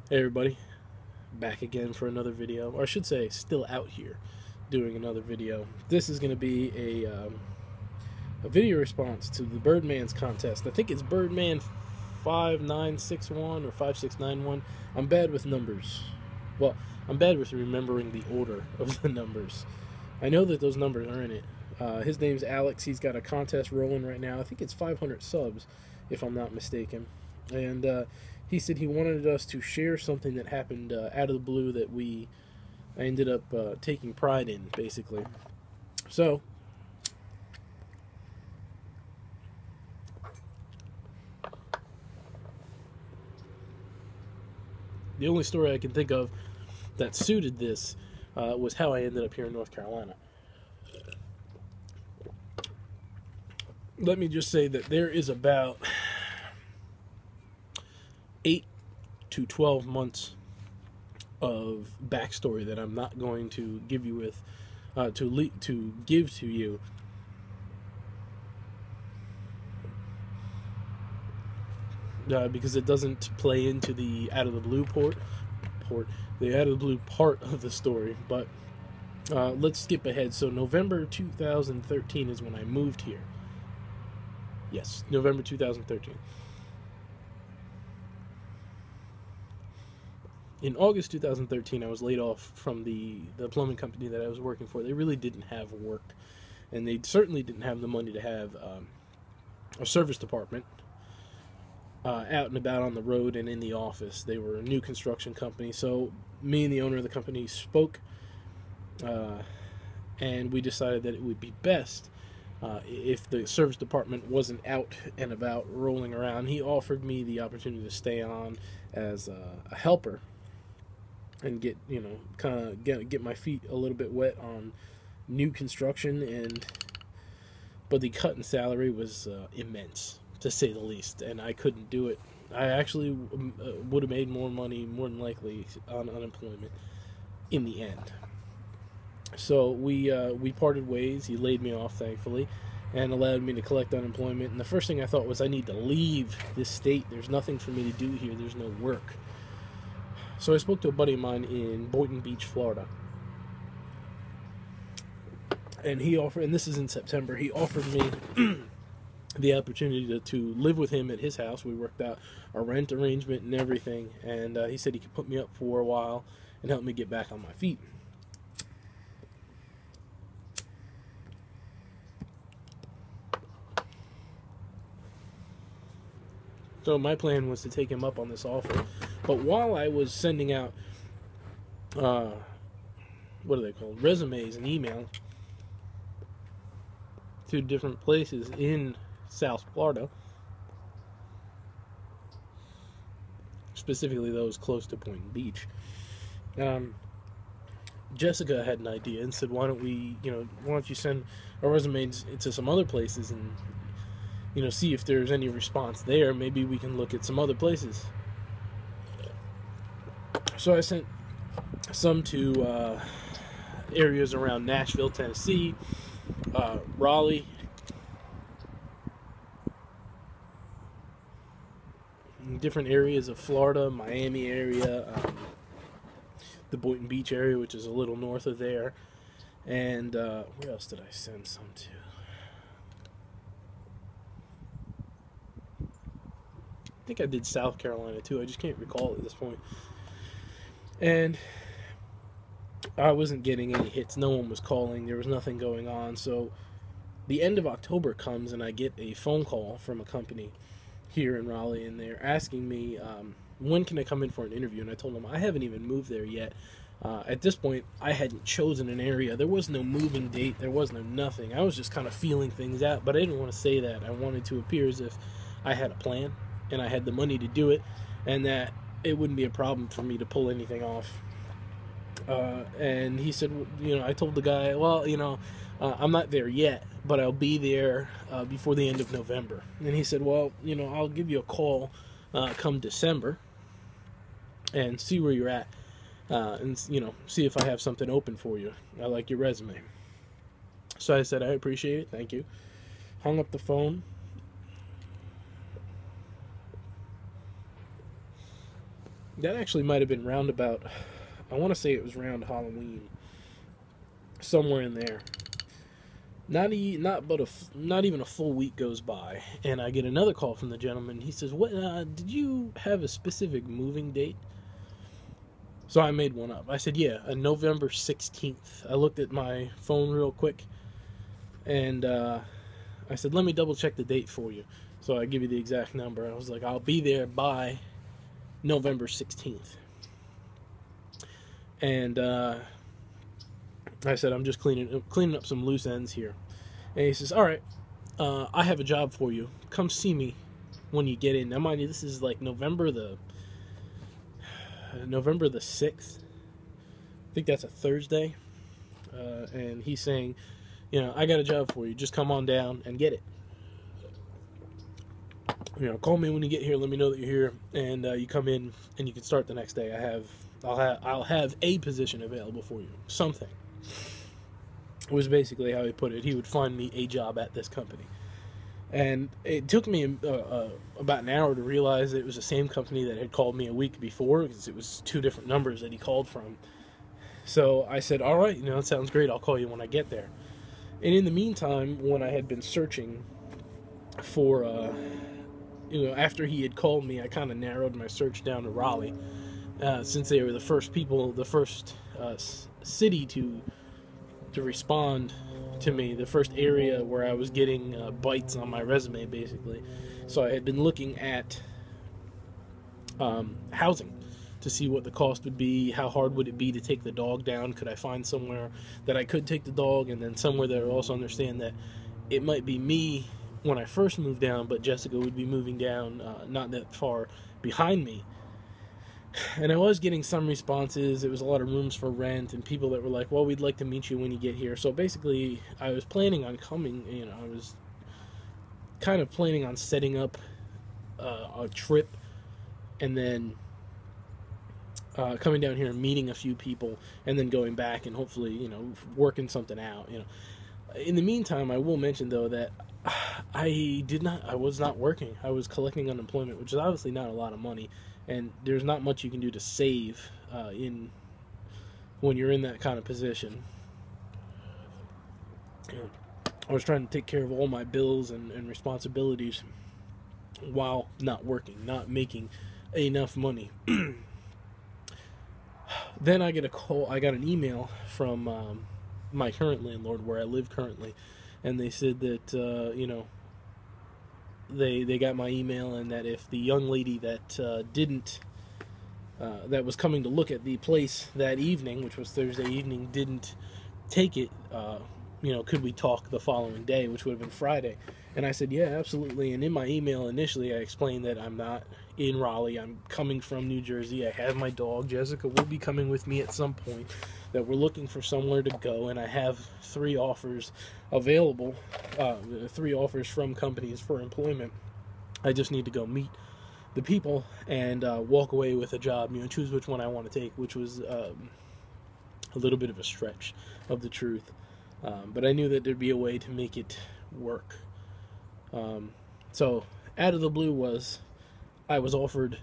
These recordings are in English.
Hey everybody, back again for another video, or I should say still out here doing another video. This is going to be a video response to the Birdman's contest. I think it's Birdman5961 or 5691. I'm bad with numbers. Well, I'm bad with remembering the order of the numbers. I know that those numbers are in it. His name's Alex. He's got a contest rolling right now. I think it's 500 subs, if I'm not mistaken. And he said he wanted us to share something that happened out of the blue that I ended up taking pride in, basically. So, the only story I can think of that suited this was how I ended up here in North Carolina. Let me just say that there is about 8 to 12 months of backstory that I'm not going to give you with to give to you because it doesn't play into the out of the blue the out of the blue part of the story. But let's skip ahead. So November 2013 is when I moved here. Yes, November 2013. In August 2013, I was laid off from the plumbing company that I was working for. They really didn't have work, and they certainly didn't have the money to have a service department out and about on the road and in the office. They were a new construction company, so me and the owner of the company spoke, and we decided that it would be best if the service department wasn't out and about rolling around. He offered me the opportunity to stay on as a helper and get, kind of get my feet a little bit wet on new construction. But the cut in salary was immense, to say the least, and I couldn't do it. I actually would have made more money, more than likely, on unemployment in the end. So we parted ways. He laid me off, thankfully, and allowed me to collect unemployment. And the first thing I thought was, I need to leave this state. There's nothing for me to do here. There's no work. So I spoke to a buddy of mine in Boynton Beach, Florida. And he offered, and this is in September, he offered me the opportunity to live with him at his house. We worked out a rent arrangement and everything. And he said he could put me up for a while and help me get back on my feet. So my plan was to take him up on this offer. But while I was sending out, what are they called, resumes and email to different places in South Florida, specifically those close to Boynton Beach, Jessica had an idea and said, why don't you send our resumes to some other places and see if there's any response there. Maybe we can look at some other places. So I sent some to areas around Nashville, Tennessee, Raleigh, different areas of Florida, Miami area, the Boynton Beach area, which is a little north of there, and where else did I send some to? I think I did South Carolina too. I just can't recall at this point. And I wasn't getting any hits. No one was calling. There was nothing going on. So the end of October comes, and I get a phone call from a company here in Raleigh, and they're asking me, when can I come in for an interview? And I told them I haven't even moved there yet. At this point, I hadn't chosen an area. There was no moving date. There was no nothing. I was just kind of feeling things out, but I didn't want to say that. I wanted to appear as if I had a plan and I had the money to do it, and that it wouldn't be a problem for me to pull anything off. And he said, I told the guy, well, I'm not there yet, but I'll be there before the end of November. And he said, well, I'll give you a call come December and see where you're at, and see if I have something open for you. I like your resume. So I said, I appreciate it, thank you. Hung up the phone. That actually might have been roundabout. I want to say it was around Halloween, somewhere in there. Not even a full week goes by, and I get another call from the gentleman. He says, "What? Did you have a specific moving date?" So I made one up. I said, "Yeah, November 16th." I looked at my phone real quick, and I said, "Let me double check the date for you." So I give you the exact number. I was like, "I'll be there by November 16th." And I said, "I'm just cleaning up some loose ends here." And he says, "All right, I have a job for you. Come see me when you get in." Now, mind you, this is like November the 6th. I think that's a Thursday. And he's saying, "I got a job for you. Just come on down and get it. Call me when you get here. Let me know that you're here, and you come in, and you can start the next day. I'll have a position available for you. Something." Was basically how he put it. He would find me a job at this company, and it took me about an hour to realize that it was the same company that had called me a week before, because it was two different numbers that he called from. So I said, "All right, that sounds great. I'll call you when I get there." And in the meantime, when I had been searching for, after he had called me, I kind of narrowed my search down to Raleigh, since they were the first city to respond to me, the first area where I was getting bites on my resume, basically. So I had been looking at housing to see what the cost would be, how hard would it be to take the dog down, could I find somewhere that I could take the dog, and then somewhere that I would also understand that it might be me when I first moved down, but Jessica would be moving down not that far behind me. And I was getting some responses. It was a lot of rooms for rent, and people that were like, "Well, we'd like to meet you when you get here." So basically, I was planning on coming. I was kind of planning on setting up a trip, and then coming down here and meeting a few people, and then going back and hopefully, working something out. In the meantime, I will mention though that I was not working. I was collecting unemployment, which is obviously not a lot of money. And there's not much you can do to save when you're in that kind of position. I was trying to take care of all my bills and responsibilities while not working, not making enough money. Then I get a call. I got an email from my current landlord, where I live currently, and they said that They got my email, and that if the young lady that that was coming to look at the place that evening, which was Thursday evening, didn't take it, could we talk the following day, which would have been Friday. And I said, yeah, absolutely. And in my email initially, I explained that I'm not in Raleigh. I'm coming from New Jersey. I have my dog. Jessica will be coming with me at some point. That we're looking for somewhere to go, and I have 3 offers available, 3 offers from companies for employment. I just need to go meet the people and walk away with a job, choose which one I want to take, which was a little bit of a stretch of the truth. But I knew that there'd be a way to make it work. So out of the blue I was offered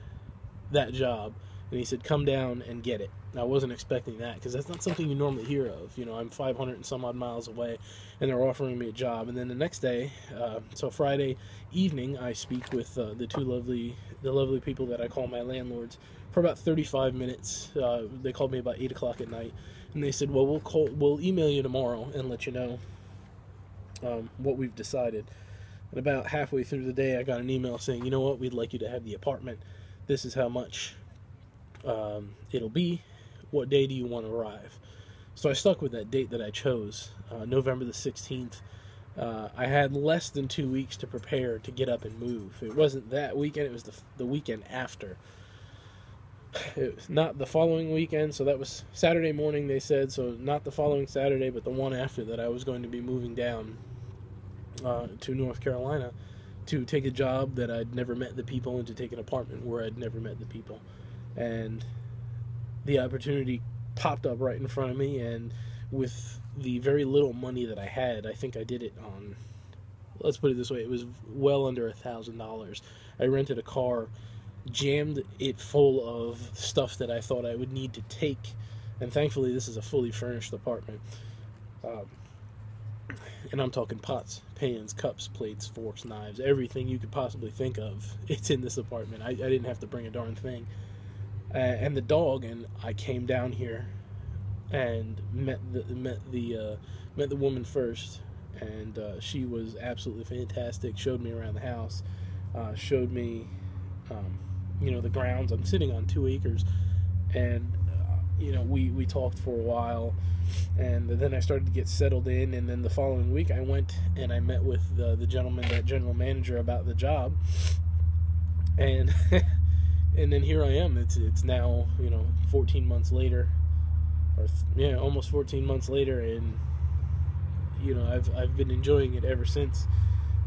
that job, and he said, "Come down and get it." I wasn't expecting that, because that's not something you normally hear of. I'm 500 and some odd miles away, and they're offering me a job. And then the next day, so Friday evening, I speak with the lovely people that I call my landlords for about 35 minutes. They called me about 8 o'clock at night, and they said, "Well, we'll email you tomorrow and let you know what we've decided." And about halfway through the day, I got an email saying, "You know what? We'd like you to have the apartment. This is how much it'll be. What day do you want to arrive?" So I stuck with that date that I chose, November the 16th. I had less than 2 weeks to prepare to get up and move. It wasn't that weekend, it was the weekend after. It was not the following weekend, so that was Saturday morning, they said, so not the following Saturday, but the one after that I was going to be moving down to North Carolina to take a job that I'd never met the people, and to take an apartment where I'd never met the people. And the opportunity popped up right in front of me, and with the very little money that I had, I think I did it on, let's put it this way, it was well under $1,000. I rented a car jammed it full of stuff that I thought I would need to take. And thankfully, this is a fully furnished apartment. And I'm talking pots, pans, cups, plates, forks, knives, everything you could possibly think of. It's in this apartment. I didn't have to bring a darn thing. And the dog, and I came down here and met the woman first, and she was absolutely fantastic. Showed me around the house, showed me, the grounds. I'm sitting on 2 acres, and we talked for a while, and then I started to get settled in. And then the following week, I went and I met with the gentleman, that general manager, about the job, and and then here I am. It's now 14 months later, or almost 14 months later, and I've been enjoying it ever since.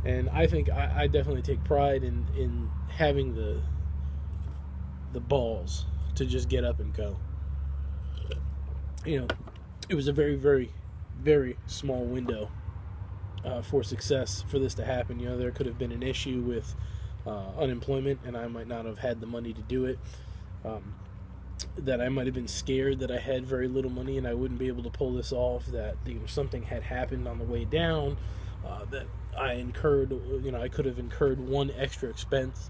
And I think I definitely take pride in having the balls to just get up and go. It was a very, very, very small window for success for this to happen. There could have been an issue with unemployment, and I might not have had the money to do it. That I might have been scared that I had very little money and I wouldn't be able to pull this off. That something had happened on the way down. That I incurred. I could have incurred one extra expense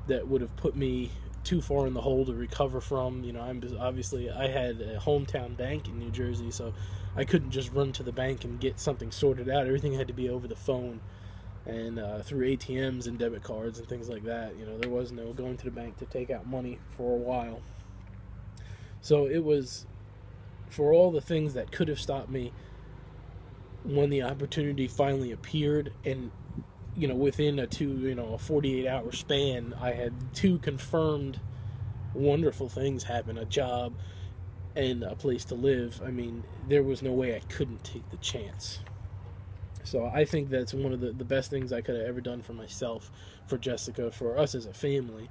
that would have put me too far in the hole to recover from. I had a hometown bank in New Jersey, so I couldn't just run to the bank and get something sorted out. Everything had to be over the phone and through ATMs and debit cards and things like that. There was no going to the bank to take out money for a while. So it was, for all the things that could have stopped me, when the opportunity finally appeared, and within a 48-hour span, I had 2 confirmed wonderful things happen: a job and a place to live. I mean, there was no way I couldn't take the chance. So I think that's one of the best things I could have ever done for myself, for Jessica, for us as a family,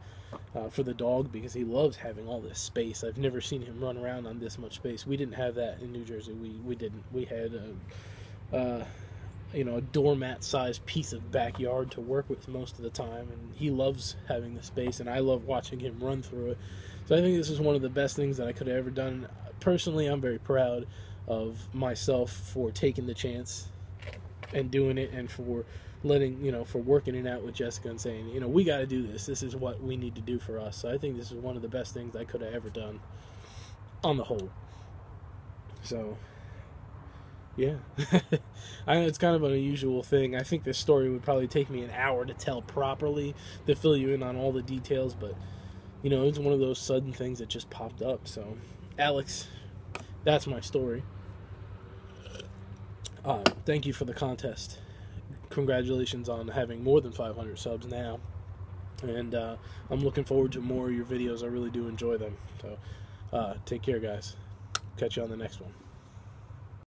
for the dog, because he loves having all this space. I've never seen him run around on this much space. We didn't have that in New Jersey. We didn't. We had a doormat-sized piece of backyard to work with most of the time, and he loves having the space, and I love watching him run through it. So I think this is one of the best things that I could have ever done. Personally, I'm very proud of myself for taking the chance and doing it, and for for working it out with Jessica and saying, we got to do this. This is what we need to do for us. So I think this is one of the best things I could have ever done on the whole. So yeah. I know it's kind of an unusual thing. I think this story would probably take me an hour to tell properly, to fill you in on all the details, but it's one of those sudden things that just popped up. So Alex, that's my story. Thank you for the contest. Congratulations on having more than 500 subs now. And I'm looking forward to more of your videos. I really do enjoy them. So take care, guys. Catch you on the next one.